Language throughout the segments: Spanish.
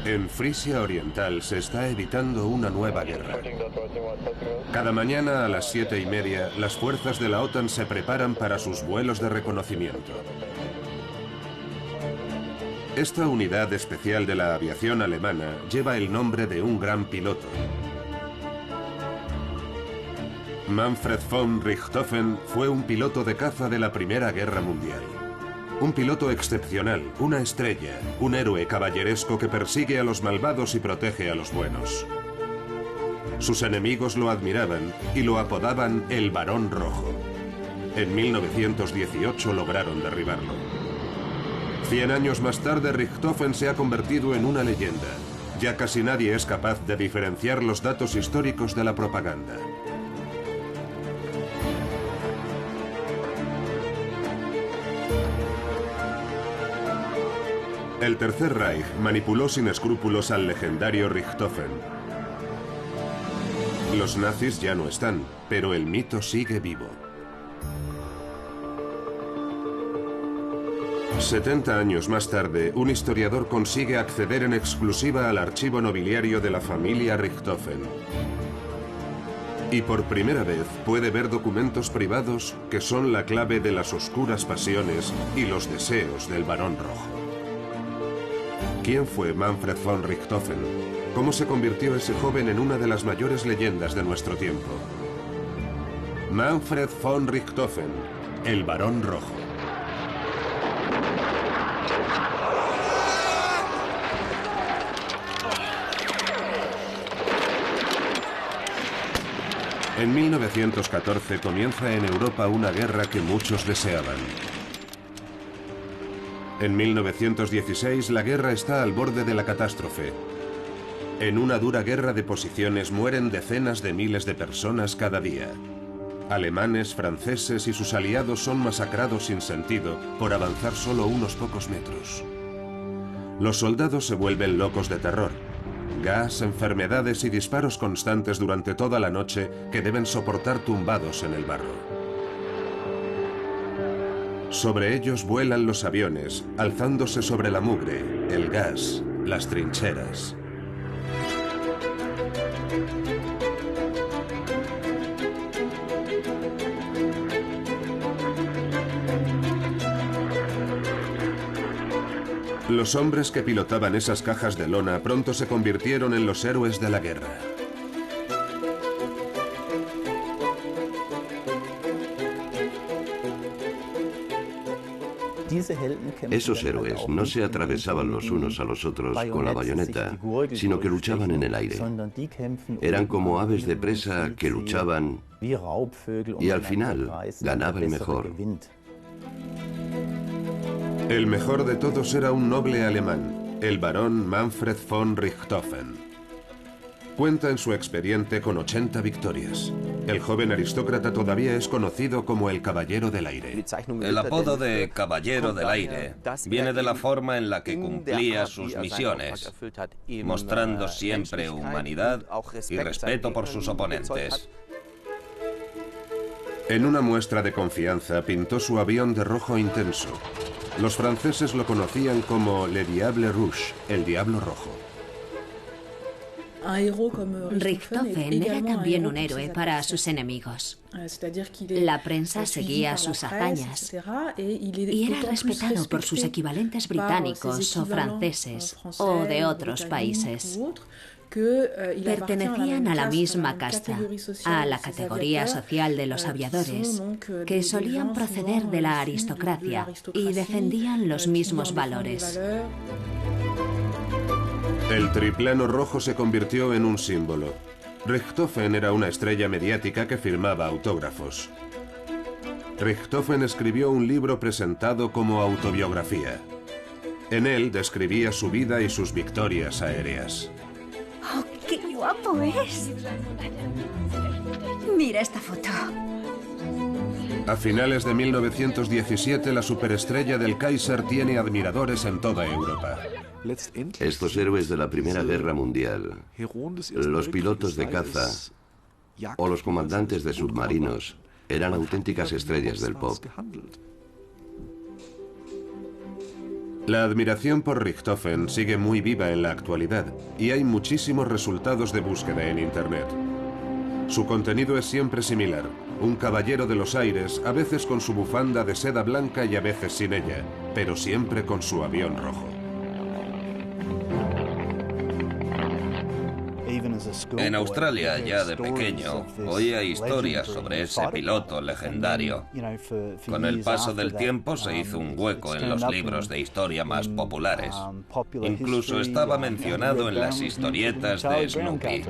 En Frisia Oriental se está evitando una nueva guerra. Cada mañana a las 7:30, las fuerzas de la OTAN se preparan para sus vuelos de reconocimiento. Esta unidad especial de la aviación alemana lleva el nombre de un gran piloto. Manfred von Richthofen fue un piloto de caza de la Primera Guerra Mundial. Un piloto excepcional, una estrella, un héroe caballeresco que persigue a los malvados y protege a los buenos. Sus enemigos lo admiraban y lo apodaban el Barón Rojo. En 1918 lograron derribarlo. 100 años más tarde, Richthofen se ha convertido en una leyenda. Ya casi nadie es capaz de diferenciar los datos históricos de la propaganda. El Tercer Reich manipuló sin escrúpulos al legendario Richthofen. Los nazis ya no están, pero el mito sigue vivo. 70 años más tarde, un historiador consigue acceder en exclusiva al archivo nobiliario de la familia Richthofen. Y por primera vez puede ver documentos privados que son la clave de las oscuras pasiones y los deseos del Barón Rojo. ¿Quién fue Manfred von Richthofen? ¿Cómo se convirtió ese joven en una de las mayores leyendas de nuestro tiempo? Manfred von Richthofen, el Barón Rojo. En 1914 comienza en Europa una guerra que muchos deseaban. En 1916 la guerra está al borde de la catástrofe. En una dura guerra de posiciones mueren decenas de miles de personas cada día. Alemanes, franceses y sus aliados son masacrados sin sentido por avanzar solo unos pocos metros. Los soldados se vuelven locos de terror. Gas, enfermedades y disparos constantes durante toda la noche que deben soportar tumbados en el barro. Sobre ellos vuelan los aviones, alzándose sobre la mugre, el gas, las trincheras. Los hombres que pilotaban esas cajas de lona pronto se convirtieron en los héroes de la guerra. Esos héroes no se atravesaban los unos a los otros con la bayoneta, sino que luchaban en el aire. Eran como aves de presa que luchaban y al final ganaba el mejor. El mejor de todos era un noble alemán, el barón Manfred von Richthofen. Cuenta en su expediente con 80 victorias. El joven aristócrata todavía es conocido como el Caballero del Aire. El apodo de Caballero del Aire viene de la forma en la que cumplía sus misiones, mostrando siempre humanidad y respeto por sus oponentes. En una muestra de confianza pintó su avión de rojo intenso. Los franceses lo conocían como Le Diable Rouge, el Diablo Rojo. Richthofen era también un héroe para sus enemigos. La prensa seguía sus hazañas y era respetado por sus equivalentes británicos o franceses o de otros países. Pertenecían a la misma casta, a la categoría social de los aviadores, que solían proceder de la aristocracia y defendían los mismos valores. El triplano rojo se convirtió en un símbolo. Richthofen era una estrella mediática que firmaba autógrafos. Richthofen escribió un libro presentado como autobiografía. En él describía su vida y sus victorias aéreas. ¡Oh, qué guapo es! Mira esta foto. A finales de 1917, la superestrella del Kaiser tiene admiradores en toda Europa. Estos héroes de la Primera Guerra Mundial, los pilotos de caza o los comandantes de submarinos, eran auténticas estrellas del pop. La admiración por Richthofen sigue muy viva en la actualidad y hay muchísimos resultados de búsqueda en Internet. Su contenido es siempre similar: un caballero de los aires, a veces con su bufanda de seda blanca y a veces sin ella, pero siempre con su avión rojo. En Australia, ya de pequeño, oía historias sobre ese piloto legendario. Con el paso del tiempo se hizo un hueco en los libros de historia más populares. Incluso estaba mencionado en las historietas de Snoopy.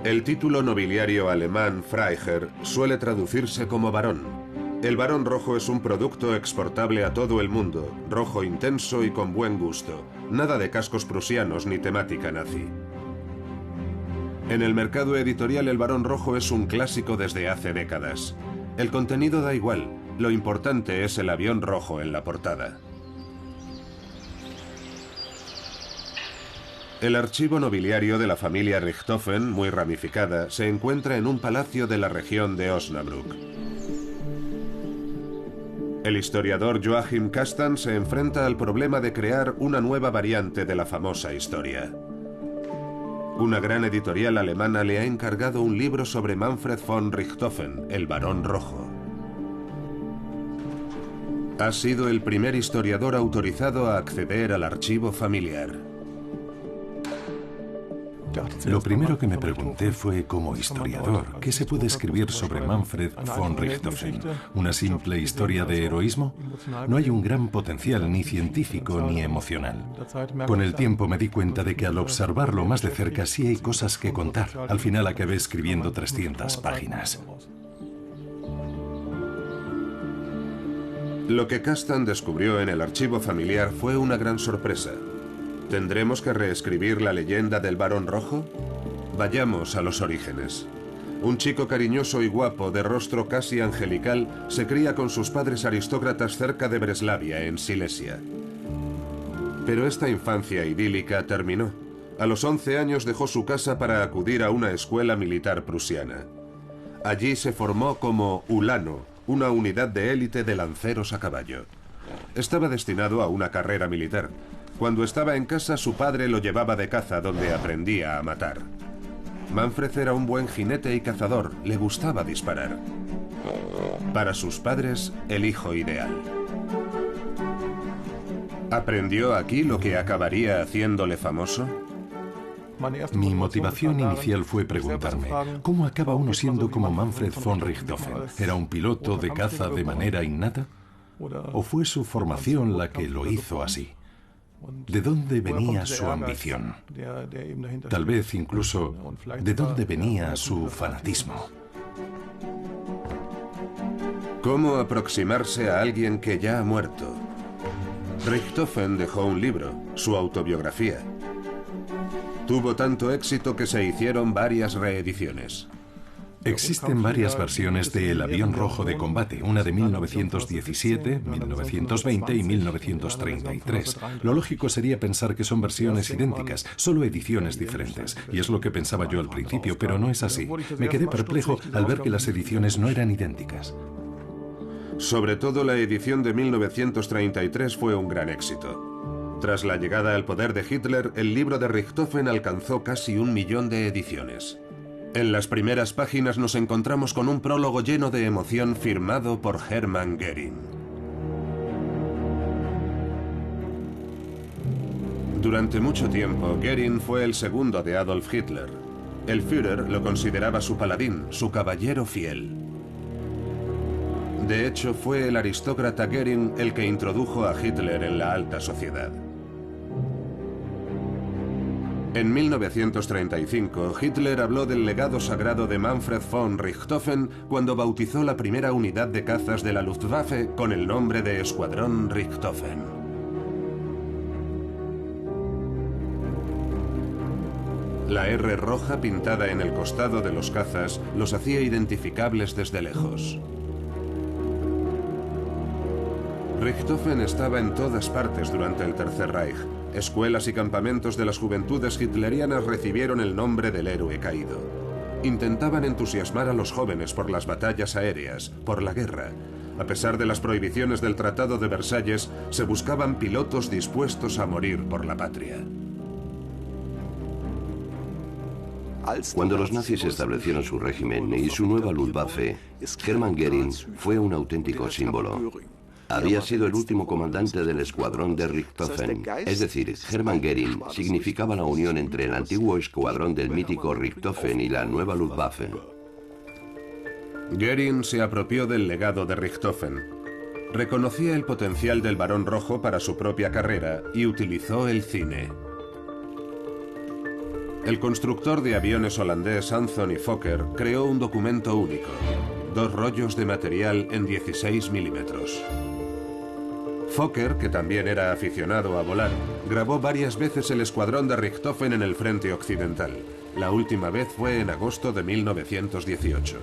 El título nobiliario alemán Freiherr suele traducirse como barón. El barón rojo es un producto exportable a todo el mundo, rojo intenso y con buen gusto. Nada de cascos prusianos ni temática nazi. En el mercado editorial el barón rojo es un clásico desde hace décadas. El contenido da igual, lo importante es el avión rojo en la portada. El archivo nobiliario de la familia Richthofen, muy ramificada, se encuentra en un palacio de la región de Osnabrück. El historiador Joachim Kastan se enfrenta al problema de crear una nueva variante de la famosa historia. Una gran editorial alemana le ha encargado un libro sobre Manfred von Richthofen, el Barón Rojo. Ha sido el primer historiador autorizado a acceder al archivo familiar. Lo primero que me pregunté fue, como historiador, ¿qué se puede escribir sobre Manfred von Richthofen? ¿Una simple historia de heroísmo? No hay un gran potencial ni científico ni emocional. Con el tiempo me di cuenta de que al observarlo más de cerca sí hay cosas que contar. Al final acabé escribiendo 300 páginas. Lo que Kastan descubrió en el archivo familiar fue una gran sorpresa. ¿Tendremos que reescribir la leyenda del Barón Rojo? Vayamos a los orígenes. Un chico cariñoso y guapo, de rostro casi angelical, se cría con sus padres aristócratas cerca de Breslavia, en Silesia. Pero esta infancia idílica terminó. A los 11 años dejó su casa para acudir a una escuela militar prusiana. Allí se formó como ulano, una unidad de élite de lanceros a caballo. Estaba destinado a una carrera militar. Cuando estaba en casa, su padre lo llevaba de caza, donde aprendía a matar. Manfred era un buen jinete y cazador, le gustaba disparar. Para sus padres, el hijo ideal. ¿Aprendió aquí lo que acabaría haciéndole famoso? Mi motivación inicial fue preguntarme, ¿cómo acaba uno siendo como Manfred von Richthofen? ¿Era un piloto de caza de manera innata? ¿O fue su formación la que lo hizo así? ¿De dónde venía su ambición? Tal vez incluso, ¿de dónde venía su fanatismo? ¿Cómo aproximarse a alguien que ya ha muerto? Richthofen dejó un libro, su autobiografía. Tuvo tanto éxito que se hicieron varias reediciones. Existen varias versiones de El avión rojo de combate, una de 1917, 1920 y 1933. Lo lógico sería pensar que son versiones idénticas, solo ediciones diferentes. Y es lo que pensaba yo al principio, pero no es así. Me quedé perplejo al ver que las ediciones no eran idénticas. Sobre todo la edición de 1933 fue un gran éxito. Tras la llegada al poder de Hitler, el libro de Richthofen alcanzó casi 1 millón de ediciones. En las primeras páginas nos encontramos con un prólogo lleno de emoción firmado por Hermann Göring. Durante mucho tiempo, Göring fue el segundo de Adolf Hitler. El Führer lo consideraba su paladín, su caballero fiel. De hecho, fue el aristócrata Göring el que introdujo a Hitler en la alta sociedad. En 1935, Hitler habló del legado sagrado de Manfred von Richthofen cuando bautizó la primera unidad de cazas de la Luftwaffe con el nombre de Escuadrón Richthofen. La R roja pintada en el costado de los cazas los hacía identificables desde lejos. Richthofen estaba en todas partes durante el Tercer Reich. Escuelas y campamentos de las juventudes hitlerianas recibieron el nombre del héroe caído. Intentaban entusiasmar a los jóvenes por las batallas aéreas, por la guerra. A pesar de las prohibiciones del Tratado de Versalles, se buscaban pilotos dispuestos a morir por la patria. Cuando los nazis establecieron su régimen y su nueva Luftwaffe, Hermann Göring fue un auténtico símbolo. Había sido el último comandante del escuadrón de Richthofen. Es decir, Hermann Göring significaba la unión entre el antiguo escuadrón del mítico Richthofen y la nueva Luftwaffe. Göring se apropió del legado de Richthofen. Reconocía el potencial del Barón Rojo para su propia carrera y utilizó el cine. El constructor de aviones holandés Anthony Fokker creó un documento único: 2 rollos de material en 16 milímetros. Fokker, que también era aficionado a volar, grabó varias veces el escuadrón de Richthofen en el frente occidental. La última vez fue en agosto de 1918.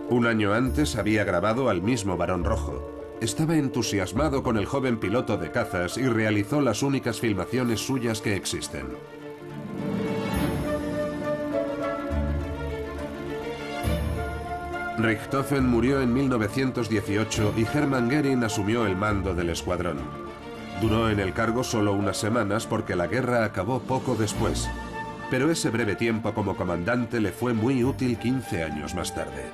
Un año antes había grabado al mismo Barón Rojo. Estaba entusiasmado con el joven piloto de cazas y realizó las únicas filmaciones suyas que existen. Richthofen murió en 1918 y Hermann Göring asumió el mando del escuadrón. Duró en el cargo solo unas semanas porque la guerra acabó poco después, pero ese breve tiempo como comandante le fue muy útil 15 años más tarde.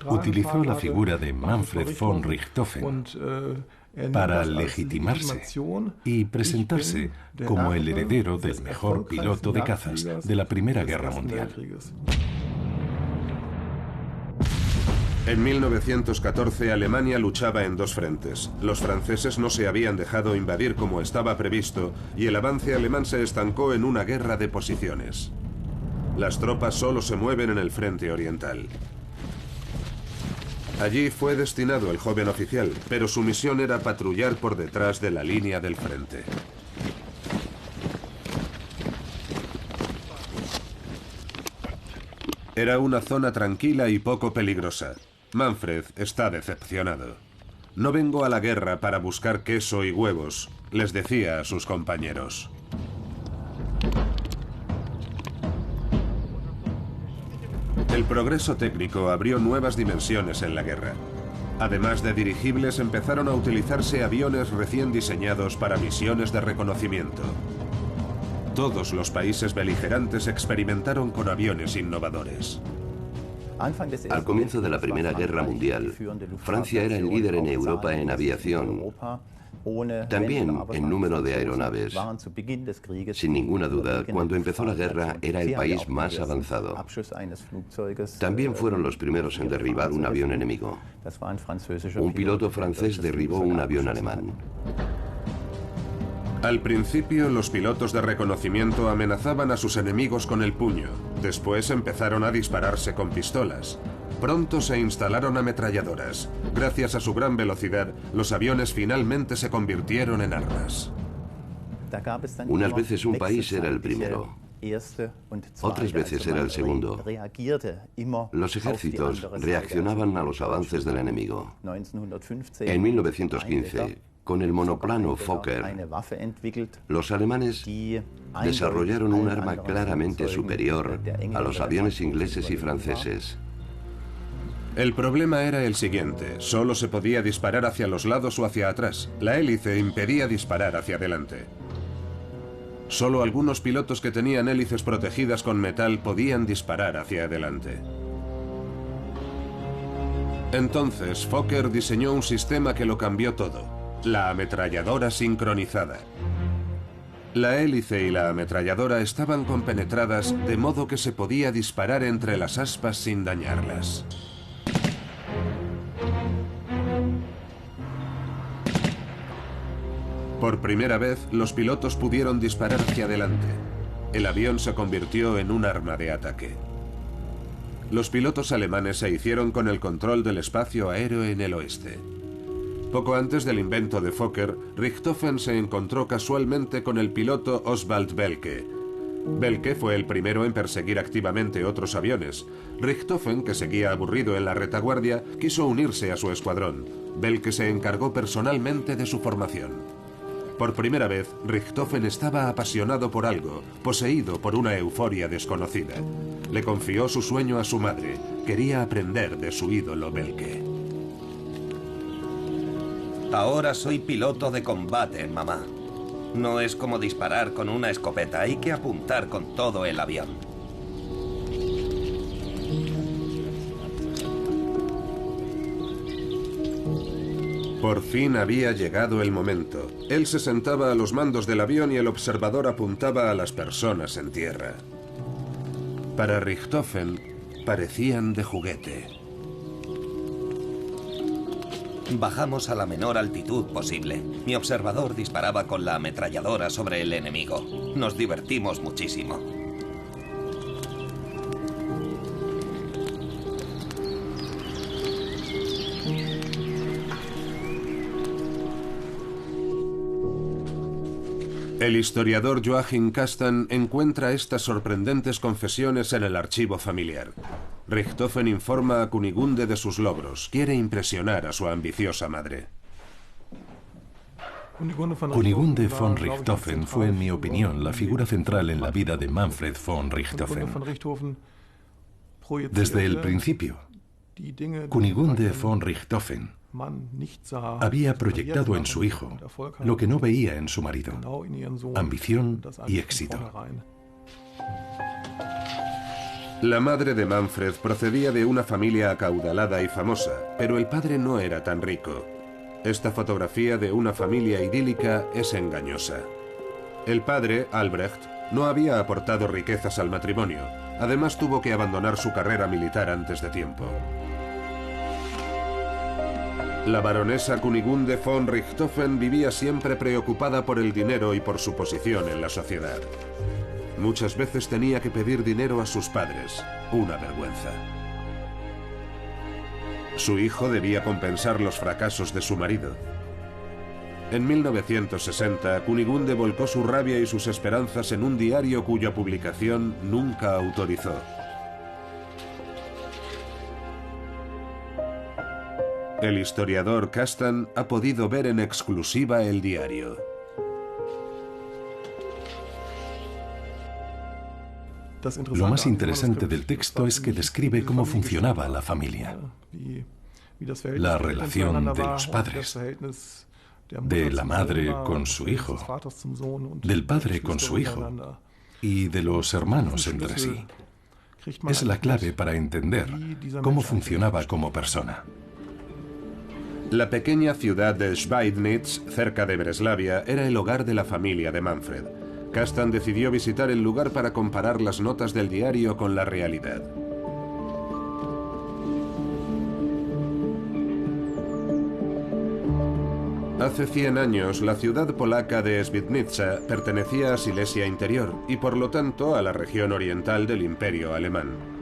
Utilizó la figura de Manfred von Richthofen para legitimarse y presentarse como el heredero del mejor piloto de cazas de la Primera Guerra Mundial. En 1914 Alemania luchaba en 2 frentes. Los franceses no se habían dejado invadir como estaba previsto y el avance alemán se estancó en una guerra de posiciones. Las tropas solo se mueven en el frente oriental. Allí fue destinado el joven oficial, pero su misión era patrullar por detrás de la línea del frente. Era una zona tranquila y poco peligrosa. Manfred está decepcionado. No vengo a la guerra para buscar queso y huevos, les decía a sus compañeros. El progreso técnico abrió nuevas dimensiones en la guerra. Además de dirigibles, empezaron a utilizarse aviones recién diseñados para misiones de reconocimiento. Todos los países beligerantes experimentaron con aviones innovadores. Al comienzo de la Primera Guerra Mundial, Francia era el líder en Europa en aviación, también en número de aeronaves. Sin ninguna duda, cuando empezó la guerra era el país más avanzado. También fueron los primeros en derribar un avión enemigo. Un piloto francés derribó un avión alemán. Al principio, los pilotos de reconocimiento amenazaban a sus enemigos con el puño. Después empezaron a dispararse con pistolas. Pronto se instalaron ametralladoras. Gracias a su gran velocidad, los aviones finalmente se convirtieron en armas. Unas veces un país era el primero, otras veces era el segundo. Los ejércitos reaccionaban a los avances del enemigo. En 1915, con el monoplano Fokker, los alemanes desarrollaron un arma claramente superior a los aviones ingleses y franceses. El problema era el siguiente: solo se podía disparar hacia los lados o hacia atrás. La hélice impedía disparar hacia adelante. Solo algunos pilotos que tenían hélices protegidas con metal podían disparar hacia adelante. Entonces, Fokker diseñó un sistema que lo cambió todo: la ametralladora sincronizada. La hélice y la ametralladora estaban compenetradas de modo que se podía disparar entre las aspas sin dañarlas. Por primera vez, los pilotos pudieron disparar hacia adelante. El avión se convirtió en un arma de ataque. Los pilotos alemanes se hicieron con el control del espacio aéreo en el oeste. Poco antes del invento de Fokker, Richthofen se encontró casualmente con el piloto Oswald Belke. Belke fue el primero en perseguir activamente otros aviones. Richthofen, que seguía aburrido en la retaguardia, quiso unirse a su escuadrón. Belke se encargó personalmente de su formación. Por primera vez, Richthofen estaba apasionado por algo, poseído por una euforia desconocida. Le confió su sueño a su madre. Quería aprender de su ídolo Belke. Ahora soy piloto de combate, mamá. No es como disparar con una escopeta, hay que apuntar con todo el avión. Por fin había llegado el momento. Él se sentaba a los mandos del avión y el observador apuntaba a las personas en tierra. Para Richthofen, parecían de juguete. Bajamos a la menor altitud posible. Mi observador disparaba con la ametralladora sobre el enemigo. Nos divertimos muchísimo. El historiador Joachim Kastan encuentra estas sorprendentes confesiones en el archivo familiar. Richthofen informa a Kunigunde de sus logros. Quiere impresionar a su ambiciosa madre. Kunigunde von Richthofen fue, en mi opinión, la figura central en la vida de Manfred von Richthofen. Desde el principio, Kunigunde von Richthofen había proyectado en su hijo lo que no veía en su marido: ambición y éxito. La madre de Manfred procedía de una familia acaudalada y famosa, pero el padre no era tan rico. Esta fotografía de una familia idílica es engañosa. El padre, Albrecht, no había aportado riquezas al matrimonio. Además, tuvo que abandonar su carrera militar antes de tiempo. La baronesa Kunigunde von Richthofen vivía siempre preocupada por el dinero y por su posición en la sociedad. Muchas veces tenía que pedir dinero a sus padres, una vergüenza. Su hijo debía compensar los fracasos de su marido. En 1960, Kunigunde volcó su rabia y sus esperanzas en un diario cuya publicación nunca autorizó. El historiador Kastan ha podido ver en exclusiva el diario. Lo más interesante del texto es que describe cómo funcionaba la familia. La relación de los padres, de la madre con su hijo, del padre con su hijo y de los hermanos entre sí. Es la clave para entender cómo funcionaba como persona. La pequeña ciudad de Schweidnitz, cerca de Breslavia, era el hogar de la familia de Manfred. Kastan decidió visitar el lugar para comparar las notas del diario con la realidad. Hace 100 años, la ciudad polaca de Świdnica pertenecía a Silesia Interior y por lo tanto a la región oriental del Imperio Alemán.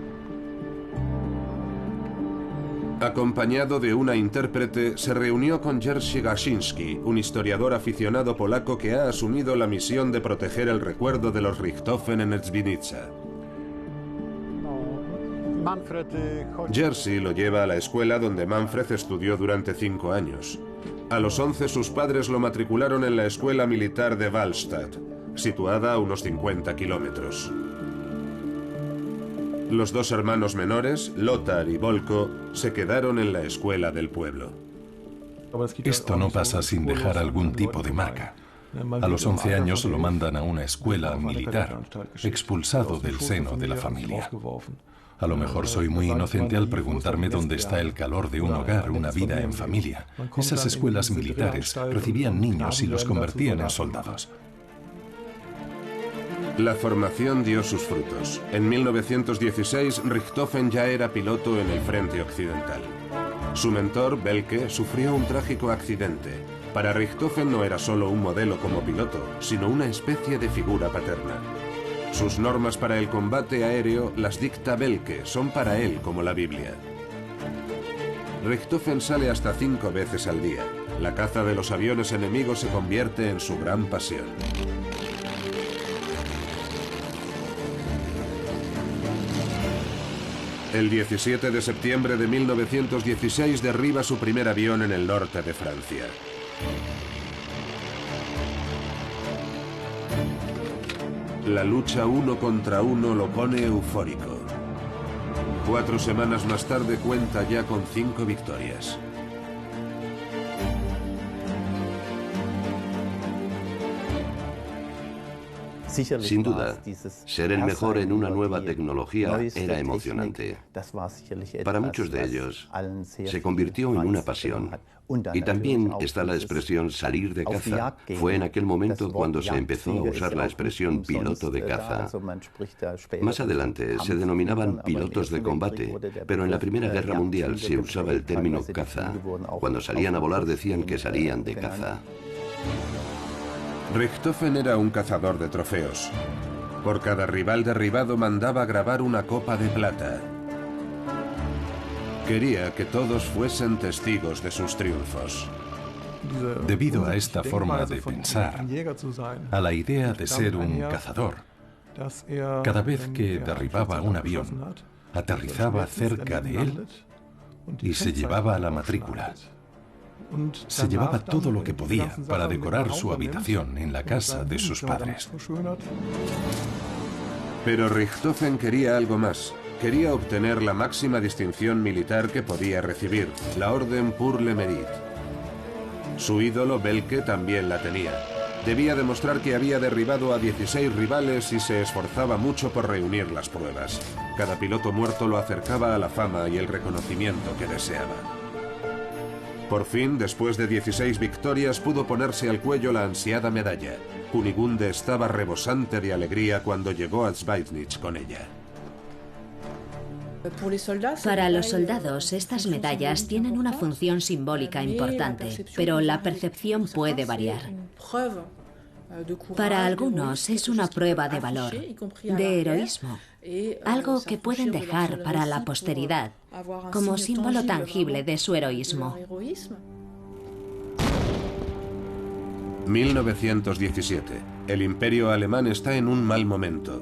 Acompañado de una intérprete, se reunió con Jerzy Gashiński, un historiador aficionado polaco que ha asumido la misión de proteger el recuerdo de los Richthofen en Świdnica. Jerzy lo lleva a la escuela donde Manfred estudió durante 5 años. A los 11 sus padres lo matricularon en la escuela militar de Wallstadt, situada a unos 50 kilómetros. Los dos hermanos menores, Lothar y Volko, se quedaron en la escuela del pueblo. Esto no pasa sin dejar algún tipo de marca. A los 11 años lo mandan a una escuela militar, expulsado del seno de la familia. A lo mejor soy muy inocente al preguntarme dónde está el calor de un hogar, una vida en familia. Esas escuelas militares recibían niños y los convertían en soldados. La formación dio sus frutos. En 1916, Richthofen ya era piloto en el frente occidental. Su mentor, Belke, sufrió un trágico accidente. Para Richthofen no era solo un modelo como piloto, sino una especie de figura paterna. Sus normas para el combate aéreo las dicta Belke, son para él como la Biblia. Richthofen sale hasta 5 veces al día. La caza de los aviones enemigos se convierte en su gran pasión. El 17 de septiembre de 1916 derriba su primer avión en el norte de Francia. La lucha 1 contra 1 lo pone eufórico. 4 semanas más tarde cuenta ya con 5 victorias. Sin duda, ser el mejor en una nueva tecnología era emocionante. Para muchos de ellos, se convirtió en una pasión. Y también está la expresión salir de caza. Fue en aquel momento cuando se empezó a usar la expresión piloto de caza. Más adelante se denominaban pilotos de combate, pero en la Primera Guerra Mundial se usaba el término caza. Cuando salían a volar decían que salían de caza. Richthofen era un cazador de trofeos. Por cada rival derribado mandaba grabar una copa de plata. Quería que todos fuesen testigos de sus triunfos. Debido a esta forma de pensar, a la idea de ser un cazador, cada vez que derribaba un avión, aterrizaba cerca de él y se llevaba la matrícula. Se llevaba todo lo que podía para decorar su habitación en la casa de sus padres. Pero Richthofen quería algo más. Quería obtener la máxima distinción militar que podía recibir, la Orden pour le Mérite. Su ídolo, Belke, también la tenía. Debía demostrar que había derribado a 16 rivales y se esforzaba mucho por reunir las pruebas. Cada piloto muerto lo acercaba a la fama y el reconocimiento que deseaba. Por fin, después de 16 victorias, pudo ponerse al cuello la ansiada medalla. Kunigunde estaba rebosante de alegría cuando llegó a Schweidnitz con ella. Para los soldados, estas medallas tienen una función simbólica importante, pero la percepción puede variar. Para algunos es una prueba de valor, de heroísmo, algo que pueden dejar para la posteridad, como símbolo tangible de su heroísmo. 1917. El imperio alemán está en un mal momento.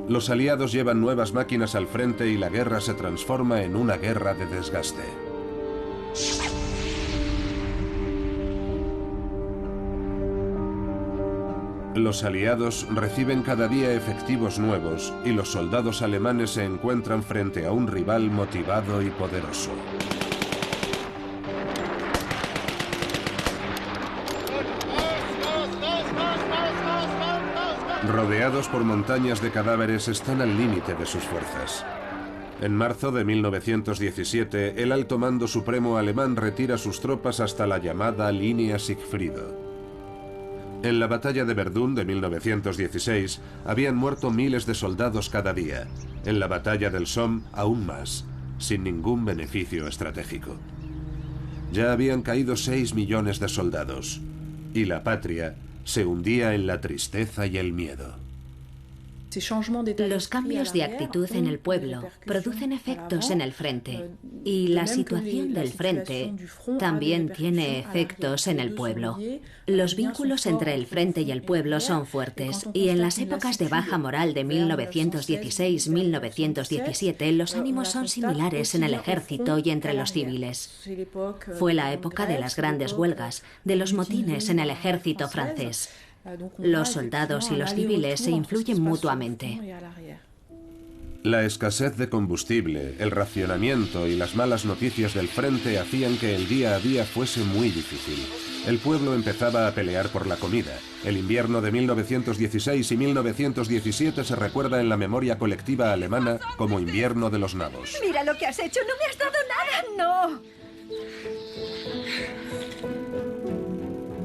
Los aliados llevan nuevas máquinas al frente y la guerra se transforma en una guerra de desgaste. Los aliados reciben cada día efectivos nuevos y los soldados alemanes se encuentran frente a un rival motivado y poderoso. Rodeados por montañas de cadáveres, están al límite de sus fuerzas. En marzo de 1917, el alto mando supremo alemán retira sus tropas hasta la llamada Línea Sigfrido. En la batalla de Verdún de 1916, habían muerto miles de soldados cada día. En la batalla del Somme, aún más, sin ningún beneficio estratégico. Ya habían caído 6 millones de soldados. Y la patria se hundía en la tristeza y el miedo. Los cambios de actitud en el pueblo producen efectos en el frente, y la situación del frente también tiene efectos en el pueblo. Los vínculos entre el frente y el pueblo son fuertes, y en las épocas de baja moral de 1916-1917 los ánimos son similares en el ejército y entre los civiles. Fue la época de las grandes huelgas, de los motines en el ejército francés. Los soldados y los civiles se influyen mutuamente. La escasez de combustible, el racionamiento y las malas noticias del frente hacían que el día a día fuese muy difícil. El pueblo empezaba a pelear por la comida. El invierno de 1916 y 1917 se recuerda en la memoria colectiva alemana como invierno de los nabos. Mira lo que has hecho, no me has dado nada, no.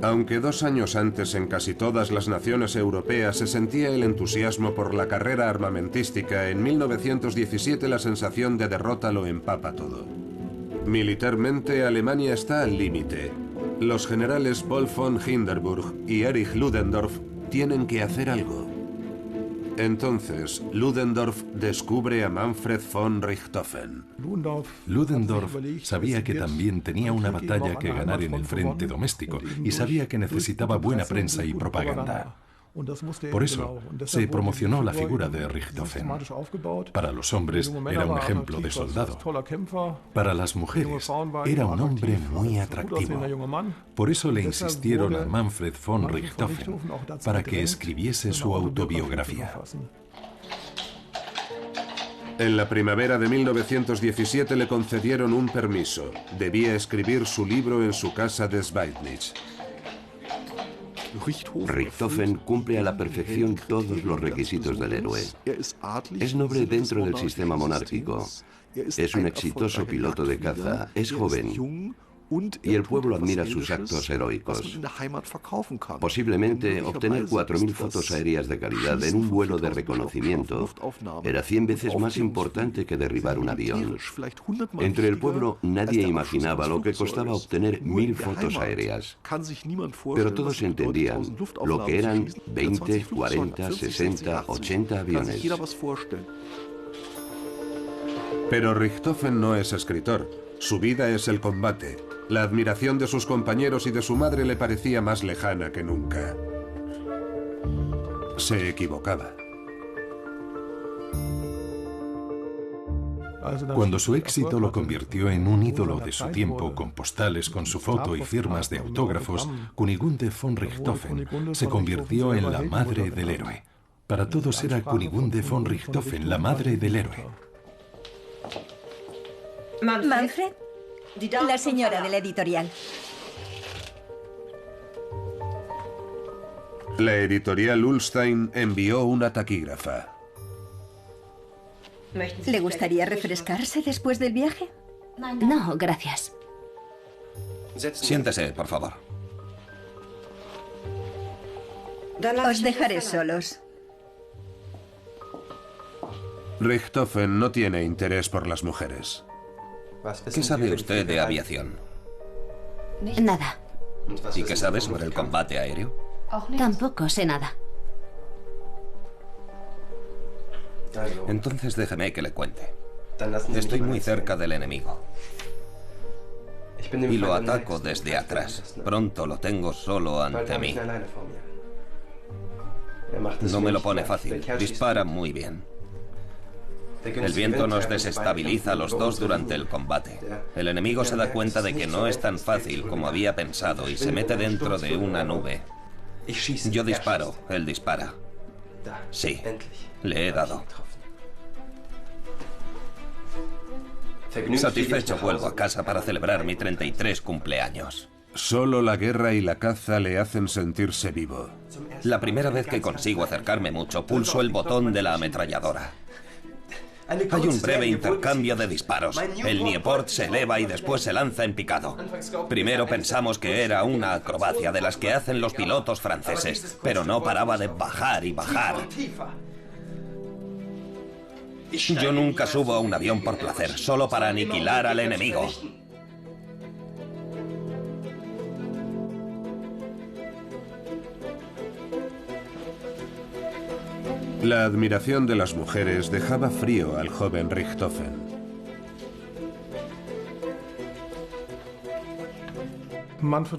Aunque 2 años antes en casi todas las naciones europeas se sentía el entusiasmo por la carrera armamentística, en 1917 la sensación de derrota lo empapa todo. Militarmente, Alemania está al límite. Los generales Paul von Hindenburg y Erich Ludendorff tienen que hacer algo. Entonces, Ludendorff descubre a Manfred von Richthofen. Ludendorff sabía que también tenía una batalla que ganar en el frente doméstico y sabía que necesitaba buena prensa y propaganda. Por eso se promocionó la figura de Richthofen. Para los hombres era un ejemplo de soldado. Para las mujeres era un hombre muy atractivo. Por eso le insistieron a Manfred von Richthofen para que escribiese su autobiografía. En la primavera de 1917 le concedieron un permiso. Debía escribir su libro en su casa de Schweidnitz. Richthofen cumple a la perfección todos los requisitos del héroe. Es noble dentro del sistema monárquico. Es un exitoso piloto de caza. Es joven. Y el pueblo admira sus actos heroicos. Posiblemente obtener 4.000 fotos aéreas de calidad en un vuelo de reconocimiento era 100 veces más importante que derribar un avión. Entre el pueblo nadie imaginaba lo que costaba obtener 1.000 fotos aéreas. Pero todos entendían lo que eran 20, 40, 60, 80 aviones. Pero Richthofen no es escritor. Su vida es el combate. La admiración de sus compañeros y de su madre le parecía más lejana que nunca. Se equivocaba. Cuando su éxito lo convirtió en un ídolo de su tiempo, con postales con su foto y firmas de autógrafos, Kunigunde von Richthofen se convirtió en la madre del héroe. Para todos era Kunigunde von Richthofen la madre del héroe. Manfred, la señora de la editorial. La editorial Ullstein envió una taquígrafa. ¿Le gustaría refrescarse después del viaje? No, gracias. Siéntese, por favor. Os dejaré solos. Richthofen no tiene interés por las mujeres. ¿Qué sabe usted de aviación? Nada. ¿Y qué sabe sobre el combate aéreo? Tampoco sé nada. Entonces déjeme que le cuente. Estoy muy cerca del enemigo. Y lo ataco desde atrás. Pronto lo tengo solo ante mí. No me lo pone fácil. Dispara muy bien. El viento nos desestabiliza a los dos durante el combate. El enemigo se da cuenta de que no es tan fácil como había pensado y se mete dentro de una nube. Yo disparo, él dispara. Sí, le he dado. Satisfecho vuelvo a casa para celebrar mi 33 cumpleaños. Solo la guerra y la caza le hacen sentirse vivo. La primera vez que consigo acercarme mucho, pulso el botón de la ametralladora. Hay un breve intercambio de disparos. El Nieuport se eleva y después se lanza en picado. Primero pensamos que era una acrobacia de las que hacen los pilotos franceses, pero no paraba de bajar y bajar. Yo nunca subo a un avión por placer, solo para aniquilar al enemigo. La admiración de las mujeres dejaba frío al joven Richthofen.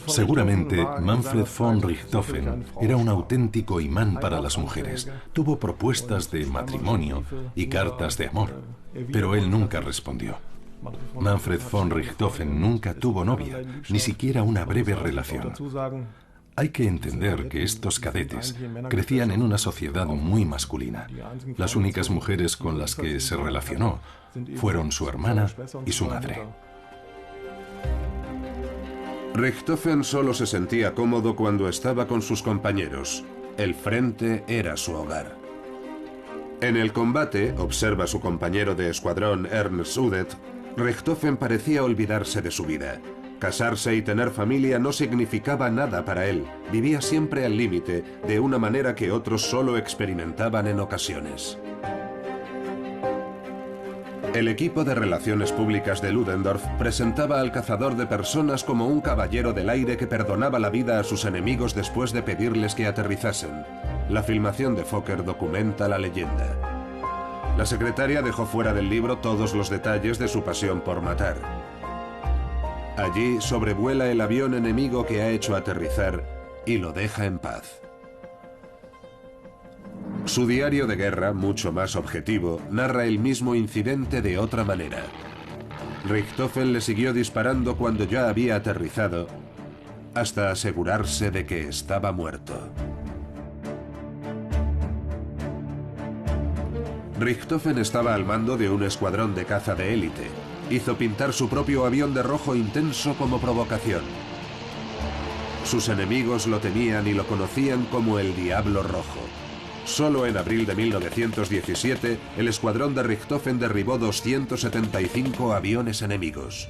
Seguramente Manfred von Richthofen era un auténtico imán para las mujeres. Tuvo propuestas de matrimonio y cartas de amor, pero él nunca respondió. Manfred von Richthofen nunca tuvo novia, ni siquiera una breve relación. Hay que entender que estos cadetes crecían en una sociedad muy masculina. Las únicas mujeres con las que se relacionó fueron su hermana y su madre. Richthofen solo se sentía cómodo cuando estaba con sus compañeros. El frente era su hogar. En el combate, observa su compañero de escuadrón Ernst Udet, Richthofen parecía olvidarse de su vida. Casarse y tener familia no significaba nada para él. Vivía siempre al límite, de una manera que otros solo experimentaban en ocasiones. El equipo de relaciones públicas de Ludendorff presentaba al cazador de personas como un caballero del aire que perdonaba la vida a sus enemigos después de pedirles que aterrizasen. La filmación de Fokker documenta la leyenda. La secretaria dejó fuera del libro todos los detalles de su pasión por matar. Allí sobrevuela el avión enemigo que ha hecho aterrizar y lo deja en paz. Su diario de guerra, mucho más objetivo, narra el mismo incidente de otra manera. Richthofen le siguió disparando cuando ya había aterrizado, hasta asegurarse de que estaba muerto. Richthofen estaba al mando de un escuadrón de caza de élite. Hizo pintar su propio avión de rojo intenso como provocación. Sus enemigos lo temían y lo conocían como el Diablo Rojo. Solo en abril de 1917, el escuadrón de Richthofen derribó 275 aviones enemigos.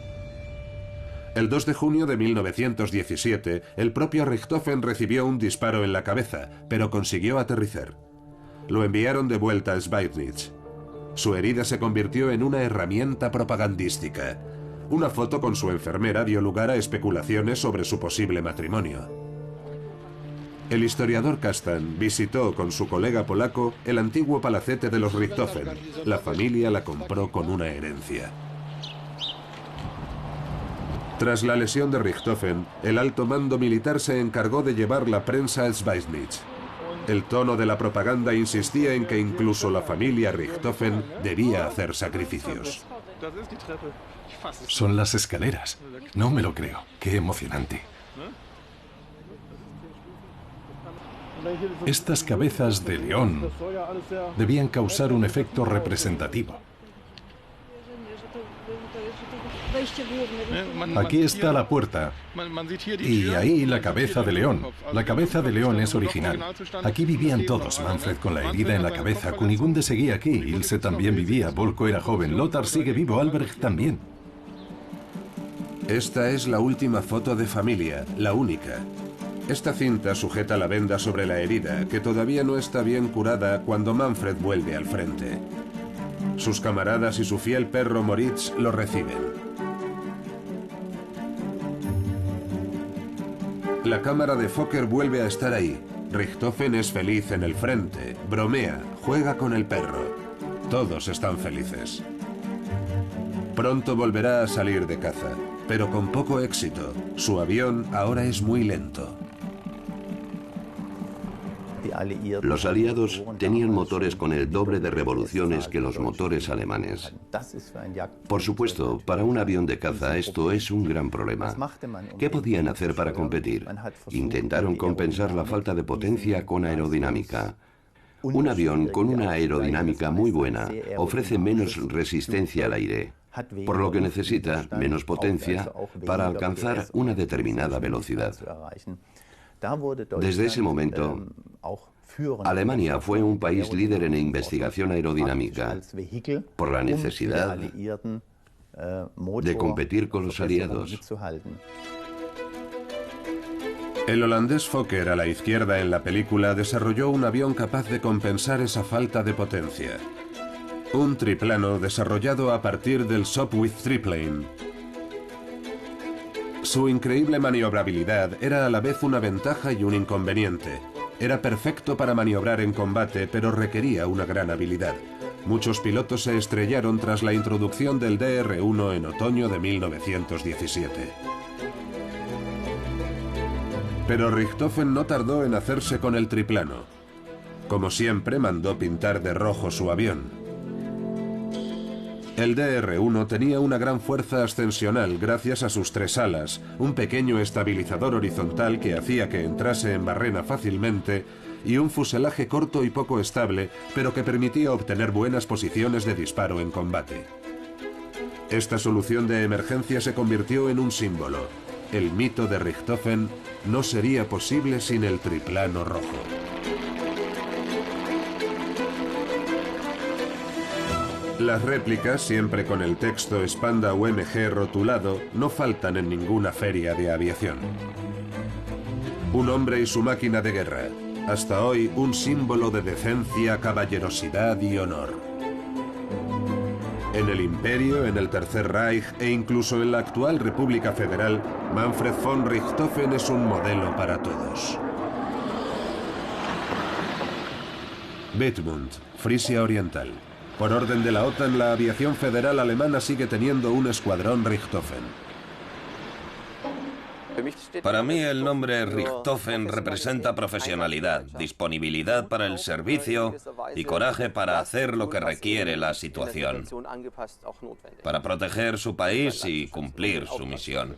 El 2 de junio de 1917, el propio Richthofen recibió un disparo en la cabeza, pero consiguió aterrizar. Lo enviaron de vuelta a Schweidnitz. Su herida se convirtió en una herramienta propagandística. Una foto con su enfermera dio lugar a especulaciones sobre su posible matrimonio. El historiador Kastan visitó con su colega polaco el antiguo palacete de los Richthofen. La familia la compró con una herencia. Tras la lesión de Richthofen, el alto mando militar se encargó de llevar la prensa a Schweidnitz. El tono de la propaganda insistía en que incluso la familia Richthofen debía hacer sacrificios. Son las escaleras. No me lo creo. Qué emocionante. Estas cabezas de león debían causar un efecto representativo. Aquí está la puerta. Y ahí la cabeza de león. La cabeza de león es original. Aquí vivían todos. Manfred con la herida en la cabeza. Kunigunde seguía aquí. Ilse también vivía. Volko era joven. Lothar sigue vivo. Albrecht también. Esta es la última foto de familia, la única. Esta cinta sujeta la venda sobre la herida, que todavía no está bien curada cuando Manfred vuelve al frente. Sus camaradas y su fiel perro Moritz lo reciben. La cámara de Fokker vuelve a estar ahí. Richthofen es feliz en el frente, bromea, juega con el perro. Todos están felices. Pronto volverá a salir de caza, pero con poco éxito. Su avión ahora es muy lento. Los aliados tenían motores con el doble de revoluciones que los motores alemanes. Por supuesto, para un avión de caza esto es un gran problema. ¿Qué podían hacer para competir? Intentaron compensar la falta de potencia con aerodinámica. Un avión con una aerodinámica muy buena ofrece menos resistencia al aire, por lo que necesita menos potencia para alcanzar una determinada velocidad. Desde ese momento, Alemania fue un país líder en investigación aerodinámica por la necesidad de competir con los aliados. El holandés Fokker a la izquierda en la película desarrolló un avión capaz de compensar esa falta de potencia. Un triplano desarrollado a partir del Sopwith Triplane. Su increíble maniobrabilidad era a la vez una ventaja y un inconveniente. Era perfecto para maniobrar en combate, pero requería una gran habilidad. Muchos pilotos se estrellaron tras la introducción del DR-1 en otoño de 1917. Pero Richthofen no tardó en hacerse con el triplano. Como siempre, mandó pintar de rojo su avión. El DR-1 tenía una gran fuerza ascensional gracias a sus 3 alas, un pequeño estabilizador horizontal que hacía que entrase en barrena fácilmente y un fuselaje corto y poco estable, pero que permitía obtener buenas posiciones de disparo en combate. Esta solución de emergencia se convirtió en un símbolo. El mito de Richthofen no sería posible sin el triplano rojo. Las réplicas, siempre con el texto Spandau MG rotulado, no faltan en ninguna feria de aviación. Un hombre y su máquina de guerra. Hasta hoy, un símbolo de decencia, caballerosidad y honor. En el Imperio, en el Tercer Reich e incluso en la actual República Federal, Manfred von Richthofen es un modelo para todos. Wittmund, Frisia Oriental. Por orden de la OTAN, la aviación federal alemana sigue teniendo un escuadrón Richthofen. Para mí el nombre Richthofen representa profesionalidad, disponibilidad para el servicio y coraje para hacer lo que requiere la situación, para proteger su país y cumplir su misión.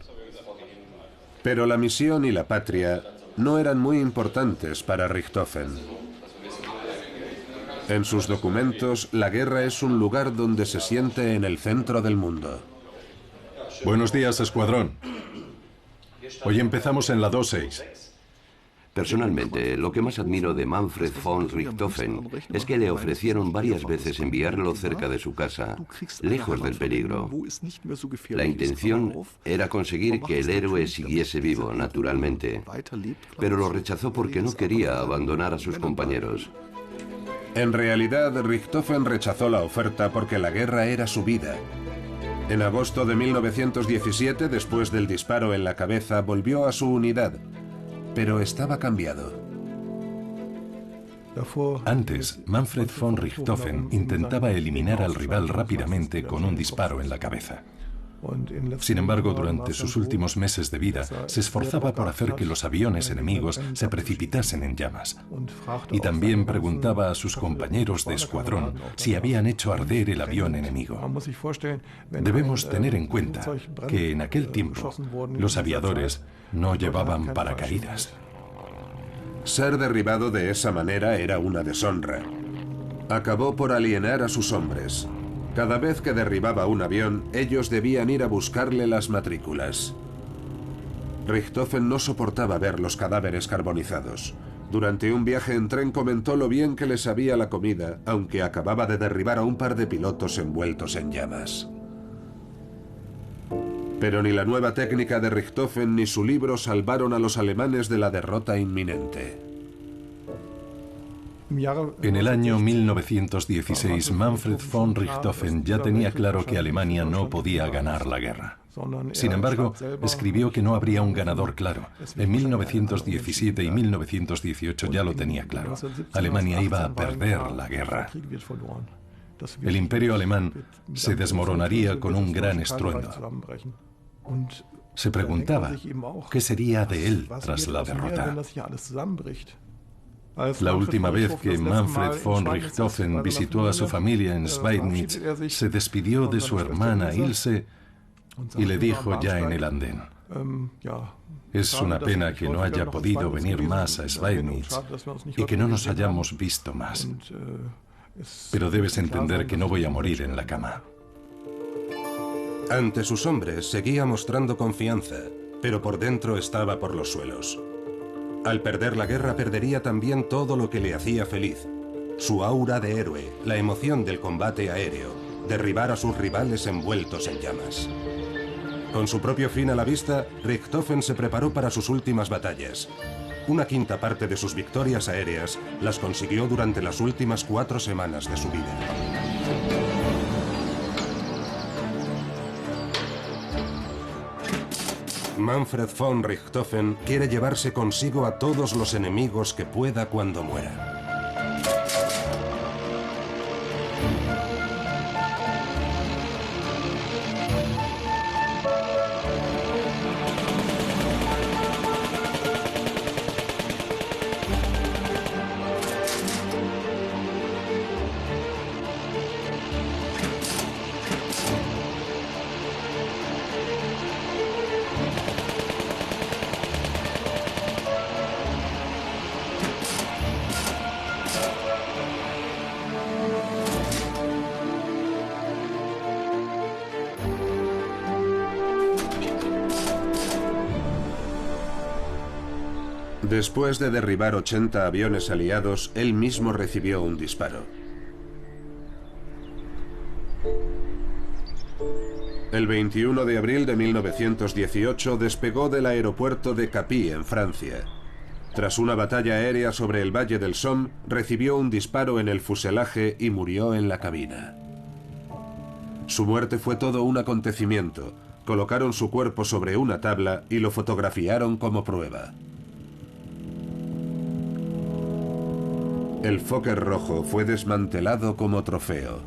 Pero la misión y la patria no eran muy importantes para Richthofen. En sus documentos, la guerra es un lugar donde se siente en el centro del mundo. Buenos días, escuadrón. Hoy empezamos en la 2-6. Personalmente, lo que más admiro de Manfred von Richthofen es que le ofrecieron varias veces enviarlo cerca de su casa, lejos del peligro. La intención era conseguir que el héroe siguiese vivo, naturalmente, pero lo rechazó porque no quería abandonar a sus compañeros. En realidad, Richthofen rechazó la oferta porque la guerra era su vida. En agosto de 1917, después del disparo en la cabeza, volvió a su unidad, pero estaba cambiado. Antes, Manfred von Richthofen intentaba eliminar al rival rápidamente con un disparo en la cabeza. Sin embargo, durante sus últimos meses de vida, se esforzaba por hacer que los aviones enemigos se precipitasen en llamas. Y también preguntaba a sus compañeros de escuadrón si habían hecho arder el avión enemigo. Debemos tener en cuenta que en aquel tiempo los aviadores no llevaban paracaídas. Ser derribado de esa manera era una deshonra. Acabó por alienar a sus hombres. Cada vez que derribaba un avión, ellos debían ir a buscarle las matrículas. Richthofen no soportaba ver los cadáveres carbonizados. Durante un viaje en tren comentó lo bien que le sabía la comida, aunque acababa de derribar a un par de pilotos envueltos en llamas. Pero ni la nueva técnica de Richthofen ni su libro salvaron a los alemanes de la derrota inminente. En el año 1916, Manfred von Richthofen ya tenía claro que Alemania no podía ganar la guerra. Sin embargo, escribió que no habría un ganador claro. En 1917 y 1918 ya lo tenía claro. Alemania iba a perder la guerra. El imperio alemán se desmoronaría con un gran estruendo. Se preguntaba, ¿qué sería de él tras la derrota? La última vez que Manfred von Richthofen visitó a su familia en Schweidnitz, se despidió de su hermana Ilse y le dijo ya en el andén: es una pena que no haya podido venir más a Schweidnitz y que no nos hayamos visto más. Pero debes entender que no voy a morir en la cama. Ante sus hombres seguía mostrando confianza, pero por dentro estaba por los suelos. Al perder la guerra perdería también todo lo que le hacía feliz. Su aura de héroe, la emoción del combate aéreo, derribar a sus rivales envueltos en llamas. Con su propio fin a la vista, Richthofen se preparó para sus últimas batallas. Una quinta parte de sus victorias aéreas las consiguió durante las últimas 4 semanas de su vida. Manfred von Richthofen quiere llevarse consigo a todos los enemigos que pueda cuando muera. Después de derribar 80 aviones aliados, él mismo recibió un disparo. El 21 de abril de 1918 despegó del aeropuerto de Capy, en Francia. Tras una batalla aérea sobre el Valle del Somme, recibió un disparo en el fuselaje y murió en la cabina. Su muerte fue todo un acontecimiento. Colocaron su cuerpo sobre una tabla y lo fotografiaron como prueba. El Fokker rojo fue desmantelado como trofeo.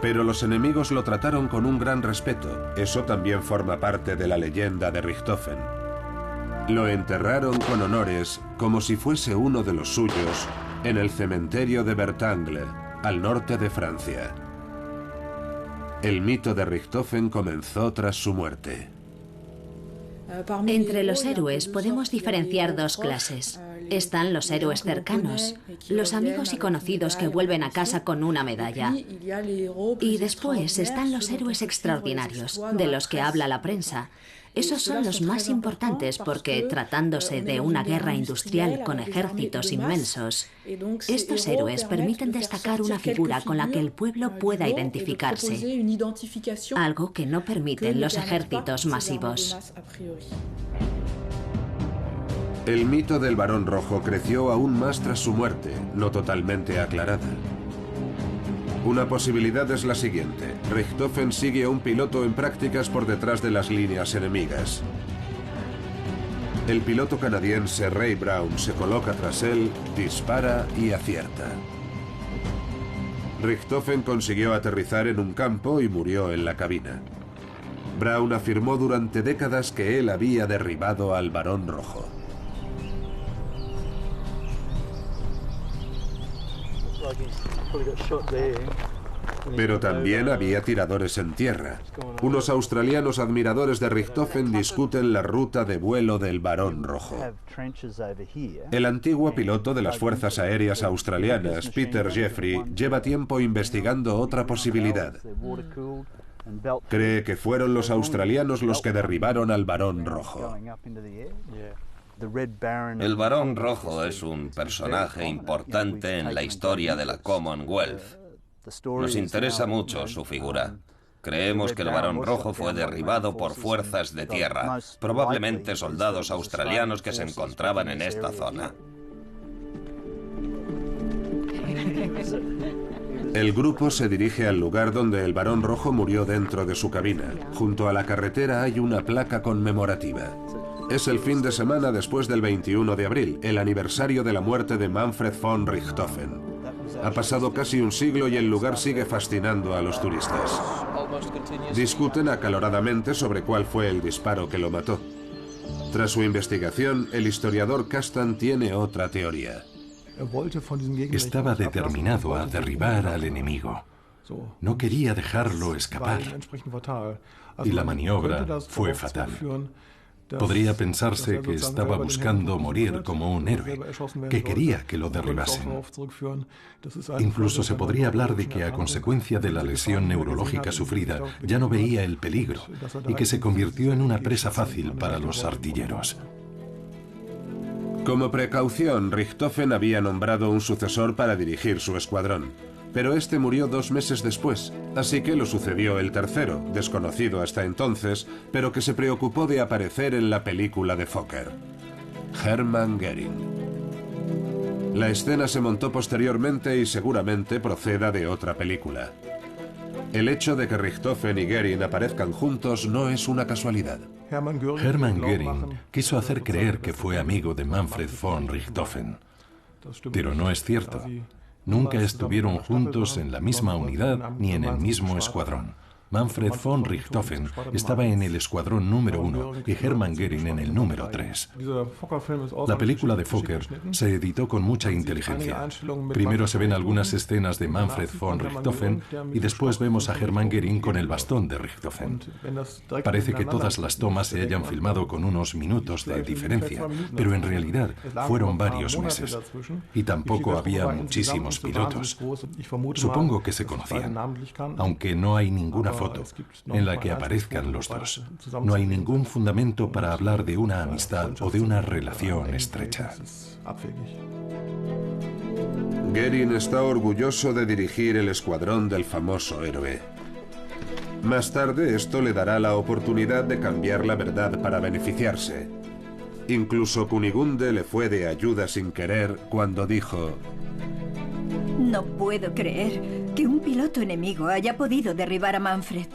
Pero los enemigos lo trataron con un gran respeto. Eso también forma parte de la leyenda de Richthofen. Lo enterraron con honores, como si fuese uno de los suyos, en el cementerio de Bertangle, al norte de Francia. El mito de Richthofen comenzó tras su muerte. Entre los héroes podemos diferenciar dos clases. Están los héroes cercanos, los amigos y conocidos que vuelven a casa con una medalla. Y después están los héroes extraordinarios, de los que habla la prensa. Esos son los más importantes porque, tratándose de una guerra industrial con ejércitos inmensos, estos héroes permiten destacar una figura con la que el pueblo pueda identificarse, algo que no permiten los ejércitos masivos. El mito del Barón Rojo creció aún más tras su muerte, no totalmente aclarada. Una posibilidad es la siguiente. Richthofen sigue a un piloto en prácticas por detrás de las líneas enemigas. El piloto canadiense Ray Brown se coloca tras él, dispara y acierta. Richthofen consiguió aterrizar en un campo y murió en la cabina. Brown afirmó durante décadas que él había derribado al Barón Rojo. Pero también había tiradores en tierra. Unos australianos admiradores de Richthofen discuten la ruta de vuelo del Barón Rojo. El antiguo piloto de las Fuerzas Aéreas Australianas, Peter Jeffrey, lleva tiempo investigando otra posibilidad. Cree que fueron los australianos los que derribaron al Barón Rojo. El Barón Rojo es un personaje importante en la historia de la Commonwealth. Nos interesa mucho su figura. Creemos que el Barón Rojo fue derribado por fuerzas de tierra, probablemente soldados australianos que se encontraban en esta zona. El grupo se dirige al lugar donde el Barón Rojo murió dentro de su cabina. Junto a la carretera hay una placa conmemorativa. Es el fin de semana después del 21 de abril, el aniversario de la muerte de Manfred von Richthofen. Ha pasado casi un siglo y el lugar sigue fascinando a los turistas. Discuten acaloradamente sobre cuál fue el disparo que lo mató. Tras su investigación, el historiador Kastan tiene otra teoría. Estaba determinado a derribar al enemigo. No quería dejarlo escapar. Y la maniobra fue fatal. Podría pensarse que estaba buscando morir como un héroe, que quería que lo derribasen. Incluso se podría hablar de que a consecuencia de la lesión neurológica sufrida ya no veía el peligro y que se convirtió en una presa fácil para los artilleros. Como precaución, Richthofen había nombrado un sucesor para dirigir su escuadrón. Pero este murió 2 meses después, así que lo sucedió el tercero, desconocido hasta entonces, pero que se preocupó de aparecer en la película de Fokker, Hermann Göring. La escena se montó posteriormente y seguramente proceda de otra película. El hecho de que Richthofen y Göring aparezcan juntos no es una casualidad. Hermann Göring quiso hacer creer que fue amigo de Manfred von Richthofen, pero no es cierto. Nunca estuvieron juntos en la misma unidad ni en el mismo escuadrón. Manfred von Richthofen estaba en el escuadrón número 1 y Hermann Göring en el número 3. La película de Fokker se editó con mucha inteligencia. Primero se ven algunas escenas de Manfred von Richthofen y después vemos a Hermann Göring con el bastón de Richthofen. Parece que todas las tomas se hayan filmado con unos minutos de diferencia, pero en realidad fueron varios meses. Y tampoco había muchísimos pilotos. Supongo que se conocían, aunque no hay ninguna foto en la que aparezcan los dos. No hay ningún fundamento para hablar de una amistad o de una relación estrecha. Göring está orgulloso de dirigir el escuadrón del famoso héroe. Más tarde esto le dará la oportunidad de cambiar la verdad para beneficiarse. Incluso Kunigunde le fue de ayuda sin querer cuando dijo: No puedo creer que un piloto enemigo haya podido derribar a Manfred.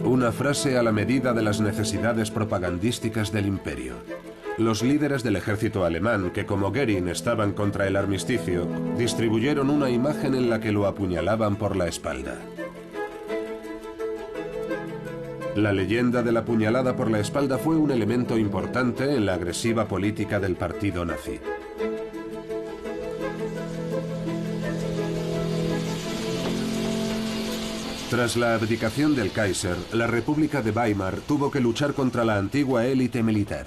Una frase a la medida de las necesidades propagandísticas del imperio. Los líderes del ejército alemán, que como Goering estaban contra el armisticio, distribuyeron una imagen en la que lo apuñalaban por la espalda. La leyenda de la puñalada por la espalda fue un elemento importante en la agresiva política del partido nazi. Tras la abdicación del Kaiser, la República de Weimar tuvo que luchar contra la antigua élite militar.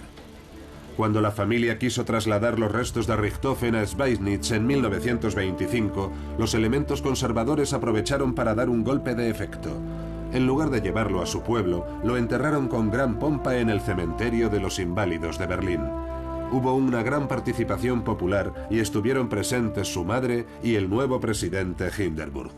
Cuando la familia quiso trasladar los restos de Richthofen a Schweidnitz en 1925, los elementos conservadores aprovecharon para dar un golpe de efecto. En lugar de llevarlo a su pueblo, lo enterraron con gran pompa en el cementerio de los inválidos de Berlín. Hubo una gran participación popular y estuvieron presentes su madre y el nuevo presidente Hindenburg.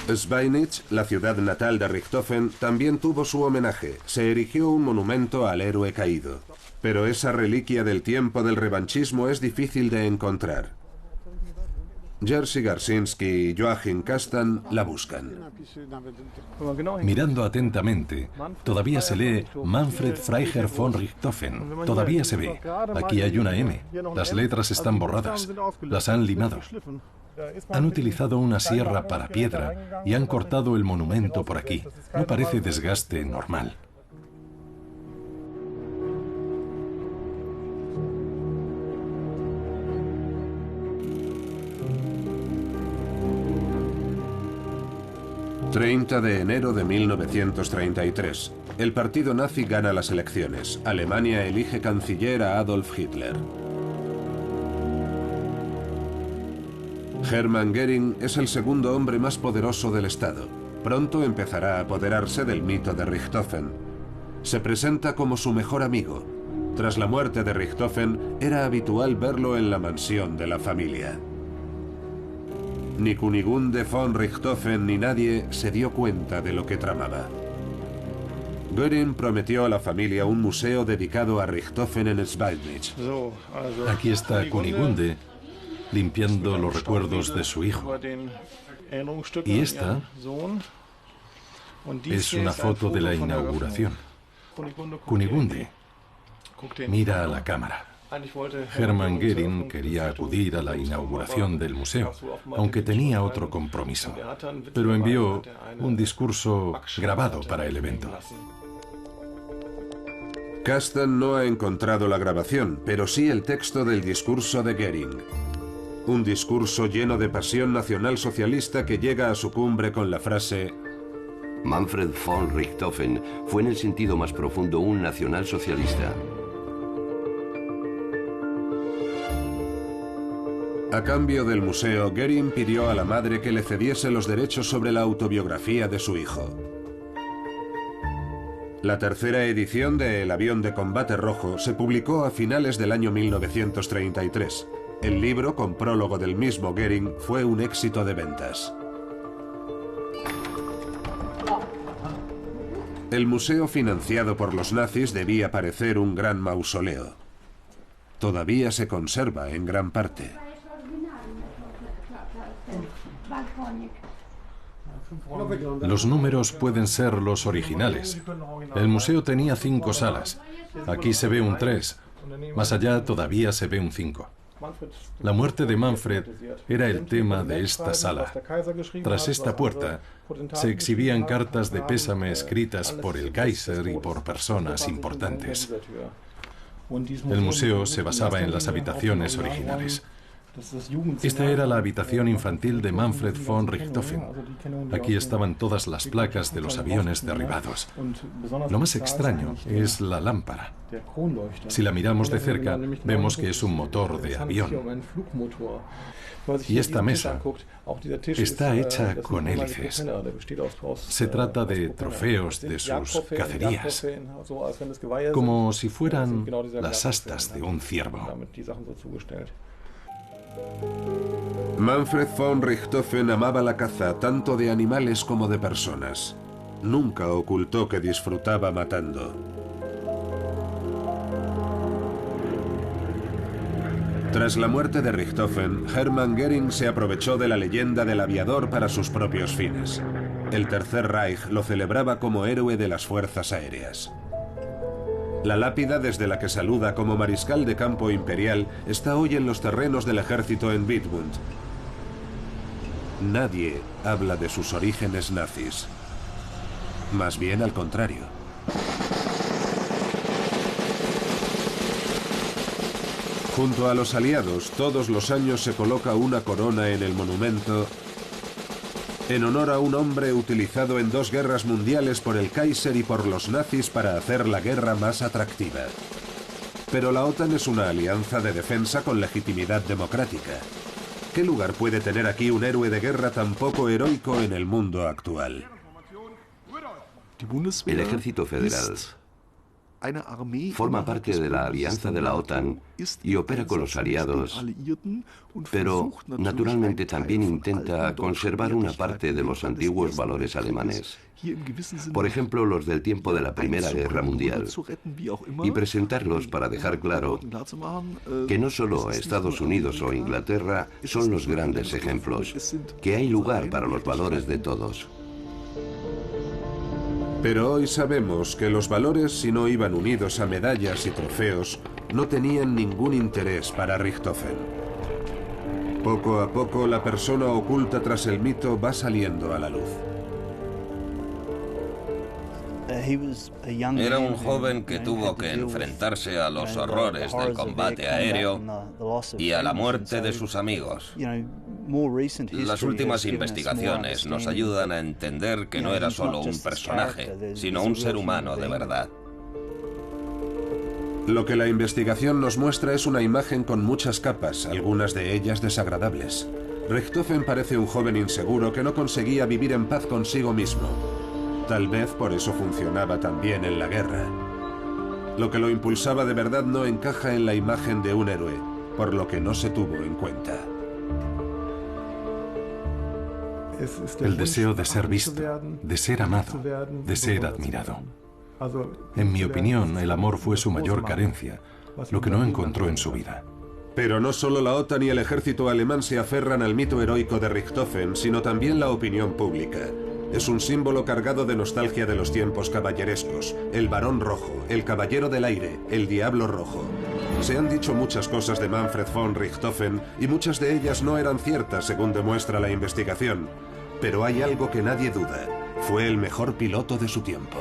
Schweidnitz, la ciudad natal de Richthofen, también tuvo su homenaje. Se erigió un monumento al héroe caído. Pero esa reliquia del tiempo del revanchismo es difícil de encontrar. Jerzy Garczynski y Joachim Kastan la buscan. Mirando atentamente, todavía se lee Manfred Freiherr von Richthofen. Todavía se ve. Aquí hay una M. Las letras están borradas. Las han limado. Han utilizado una sierra para piedra y han cortado el monumento por aquí. No parece desgaste normal. ...30 de enero de 1933... el partido nazi gana las elecciones. Alemania elige canciller a Adolf Hitler. Hermann Göring es el segundo hombre más poderoso del Estado. Pronto empezará a apoderarse del mito de Richthofen. Se presenta como su mejor amigo. Tras la muerte de Richthofen, era habitual verlo en la mansión de la familia. Ni Kunigunde von Richthofen ni nadie se dio cuenta de lo que tramaba. Göring prometió a la familia un museo dedicado a Richthofen en Schweidnitz. Aquí está Kunigunde limpiando los recuerdos de su hijo. Y esta es una foto de la inauguración. Kunigunde mira a la cámara. Hermann Göring quería acudir a la inauguración del museo, aunque tenía otro compromiso, pero envió un discurso grabado para el evento. Kastan no ha encontrado la grabación, pero sí el texto del discurso de Göring. Un discurso lleno de pasión nacionalsocialista que llega a su cumbre con la frase: Manfred von Richthofen fue en el sentido más profundo un nacionalsocialista. A cambio del museo, Göring pidió a la madre que le cediese los derechos sobre la autobiografía de su hijo. La tercera edición de El avión de combate rojo se publicó a finales del año 1933. El libro, con prólogo del mismo Göring, fue un éxito de ventas. El museo financiado por los nazis debía parecer un gran mausoleo. Todavía se conserva en gran parte. Los números pueden ser los originales. El museo tenía 5 salas. Aquí se ve un 3. Más allá todavía se ve un 5. La muerte de Manfred era el tema de esta sala. Tras esta puerta se exhibían cartas de pésame escritas por el Kaiser y por personas importantes. El museo se basaba en las habitaciones originales. Esta era la habitación infantil de Manfred von Richthofen. Aquí estaban todas las placas de los aviones derribados. Lo más extraño es la lámpara. Si la miramos de cerca, vemos que es un motor de avión. Y esta mesa está hecha con hélices. Se trata de trofeos de sus cacerías, como si fueran las astas de un ciervo. Manfred von Richthofen amaba la caza tanto de animales como de personas. Nunca ocultó que disfrutaba matando. Tras la muerte de Richthofen, Hermann Göring se aprovechó de la leyenda del aviador para sus propios fines. El Tercer Reich lo celebraba como héroe de las fuerzas aéreas. La lápida desde la que saluda como mariscal de campo imperial está hoy en los terrenos del ejército en Bidmund. Nadie habla de sus orígenes nazis. Más bien al contrario. Junto a los aliados, todos los años se coloca una corona en el monumento en honor a un hombre utilizado en 2 guerras mundiales por el Kaiser y por los nazis para hacer la guerra más atractiva. Pero la OTAN es una alianza de defensa con legitimidad democrática. ¿Qué lugar puede tener aquí un héroe de guerra tan poco heroico en el mundo actual? El ejército federal forma parte de la alianza de la OTAN y opera con los aliados, pero naturalmente también intenta conservar una parte de los antiguos valores alemanes, por ejemplo los del tiempo de la Primera Guerra Mundial, y presentarlos para dejar claro que no solo Estados Unidos o Inglaterra son los grandes ejemplos, que hay lugar para los valores de todos. Pero hoy sabemos que los valores, si no iban unidos a medallas y trofeos, no tenían ningún interés para Richthofen. Poco a poco, la persona oculta tras el mito va saliendo a la luz. Era un joven que tuvo que enfrentarse a los horrores del combate aéreo y a la muerte de sus amigos. Las últimas investigaciones nos ayudan a entender que no era solo un personaje, sino un ser humano de verdad. Lo que la investigación nos muestra es una imagen con muchas capas, algunas de ellas desagradables. Richthofen parece un joven inseguro que no conseguía vivir en paz consigo mismo. Tal vez por eso funcionaba tan bien en la guerra. Lo que lo impulsaba de verdad no encaja en la imagen de un héroe, por lo que no se tuvo en cuenta. El deseo de ser visto, de ser amado, de ser admirado. En mi opinión, el amor fue su mayor carencia, lo que no encontró en su vida. Pero no solo la OTAN y el ejército alemán se aferran al mito heroico de Richthofen, sino también la opinión pública. Es un símbolo cargado de nostalgia de los tiempos caballerescos. El Barón Rojo, el Caballero del Aire, el Diablo Rojo. Se han dicho muchas cosas de Manfred von Richthofen y muchas de ellas no eran ciertas, según demuestra la investigación. Pero hay algo que nadie duda. Fue el mejor piloto de su tiempo.